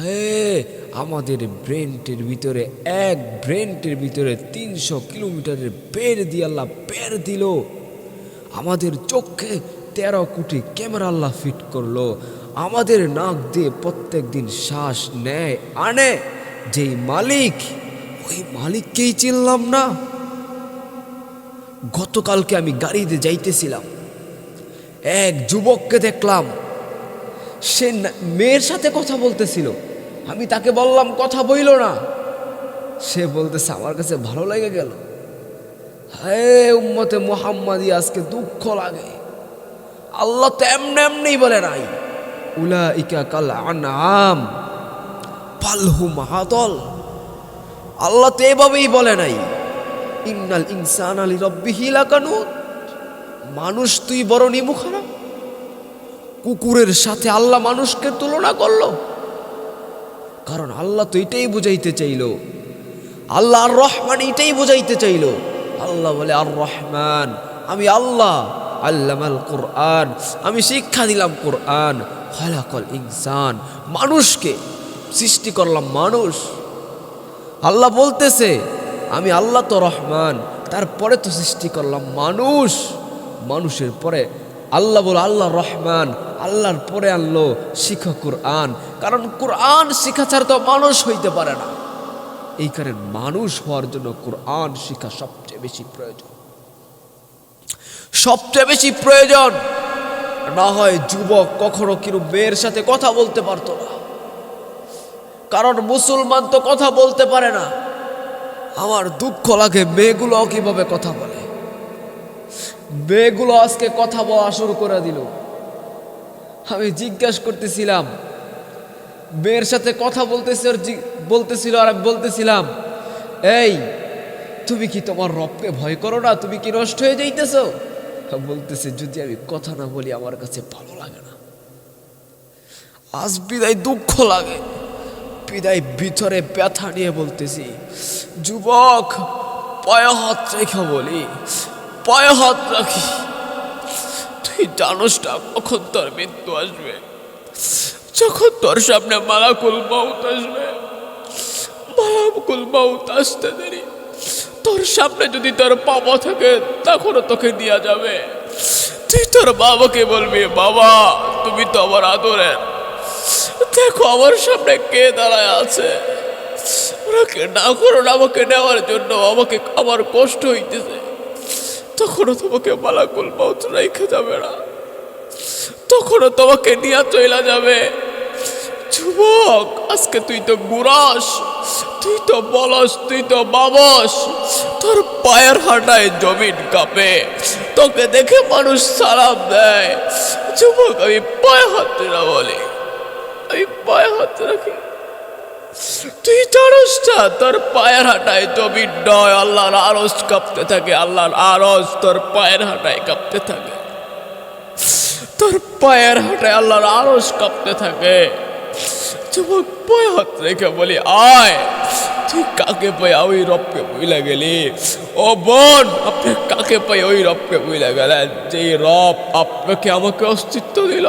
হ্যাঁ, আমাদের ব্রেনটের ভিতরে এক ব্রেনটের ভিতরে 300 কিলোমিটারের বের দিয়ে আল্লাহ বের দিল। আমাদের চোখে 13 কোটি ক্যামেরা আল্লাহ ফিট করলো। আমাদের নাক দিয়ে প্রত্যেক দিন শ্বাস নেয় আনে যেই মালিক, ওই মালিককেই চিনলাম না। গতকালকে আমি গাড়িতে যাইতেছিলাম, এক যুবককে দেখলাম, সে মেয়ের সাথে কথা বলতেছিল। আমি তাকে বললাম কথা বইল না, সে বলতেছে আমার কাছে ভালো লেগে গেল। হ্যাঁ, উম্মতে মুহাম্মাদি আজকে দুঃখ লাগে। আল্লাহ তো এমনি বলে নাই, উলাইকা কাল আনআম বাল হুম আদল। আল্লাহ তো এভাবেই বলে নাই, ইন্নাল ইনসানা লিরাব্বিহি লাকানুত। মানুষ তুই বড় নিমুখারাম। কুকুরের সাথে আল্লাহ মানুষকে তুলনা করলো, কারণ আল্লাহ তো এটাই বুঝাইতে চাইল। আল্লাহ আর রহমান এটাই বুঝাইতে চাইল। আল্লাহ বলে আর রহমান, আমি আল্লাহ, আল্লামাল কোরআন, আমি শিক্ষা দিলাম কোরআন। খালাকাল ইনসান, মানুষকে সৃষ্টি করলাম মানুষ। আল্লাহ বলতেছে আমি আল্লাহ তো রহমান, তারপরে তো সৃষ্টি করলাম মানুষ। মানুষের পরে আল্লাহ বলে আল্লাহ রহমান, আল্লাহর পরে আনলো শিখা কোরআন, কারণ কোরআন শিখা ছাড়া তো মানুষ হইতে পারে না। এই কারণে মানুষ হওয়ার জন্য কোরআন শিখা সবচেয়ে বেশি প্রয়োজন, সবচেয়ে বেশি প্রয়োজন। না হয় যুবক কখনো কিন্তু মেয়ের সাথে কথা বলতে পারতো না, কারণ মুসলমান তো কথা বলতে পারে না। আমার দুঃখ লাগে, মেয়েগুলো কিভাবে কথা বলে। মেয়েগুলো আজকে কথা বলা শুরু করে দিল। আমি জিজ্ঞাসা করতেছিলাম, মেয়ের সাথে কথা বলতেছিল, আর আমি বলতেছিলাম, এই তুমি কি তোমার রবকে ভয় করো না? তুমি কি নষ্ট হয়ে যাইতেছ? বলতেছে যদি আমি কথা না বলি আমার কাছে ভালো লাগে না। আজ বিদায় দুঃখ লাগে, বিদায় ভিতরে ব্যথা নিয়ে বলতেছি, যুবক পায়ে হাত রেখে বলি, পায়ে হাত রাখি, তুই জানোস না কখন তোর মৃত্যু আসবে, যখন তোর সামনে মালাকুল মাউত আসবে। মালাকুল মাউত আসতে দেরি, তোর সামনে যদি তোর বাবা থাকে তখনও তোকে নিয়ে যাবে। তুই তোর বাবাকে বলবি, বাবা তুমি তো আমার আদরের, দেখো আমার সামনে কে দাঁড়ায় আছে, ওরাকে না করো না, আমাকে নেওয়ার জন্য আমাকে আমার কষ্ট হইতেছে। তখনও তোমাকে মালাকুল মাউত রেখে যাবে না, তখনও তোমাকে নিয়ে চলে যাবে। যুবক আজকে তুই তো গুরাস, তুই তো বলস, তুই তো বাবস, তোর পায়ের হাঁটায় জমিন কাঁপে, তোকে দেখে মানুষ সালাম দেয়। যুবক আমি পায়ে হাত না বলি, আমি পায়ে হাত রাখি, তুই জানোস না তোর পায়ের হাঁটায় জমিন নয়, আল্লাহর আরশ কাঁপতে থাকে, আল্লাহর আরশ তোর পায়ের হাঁটায় কাঁপতে থাকে, তোর পায়ের হাঁটায় আল্লাহর আরশ কাঁপতে থাকে। যুবক পায়ে হাত রেখে বলি, আয় তুই কাকে পাই ওই রবকে বইলা গেলি। ও বোন, আপনি কাকে পাই ওই রবকে বইলা গেলেন, যেই রব আপনাকে আমাকে অস্তিত্ব দিল।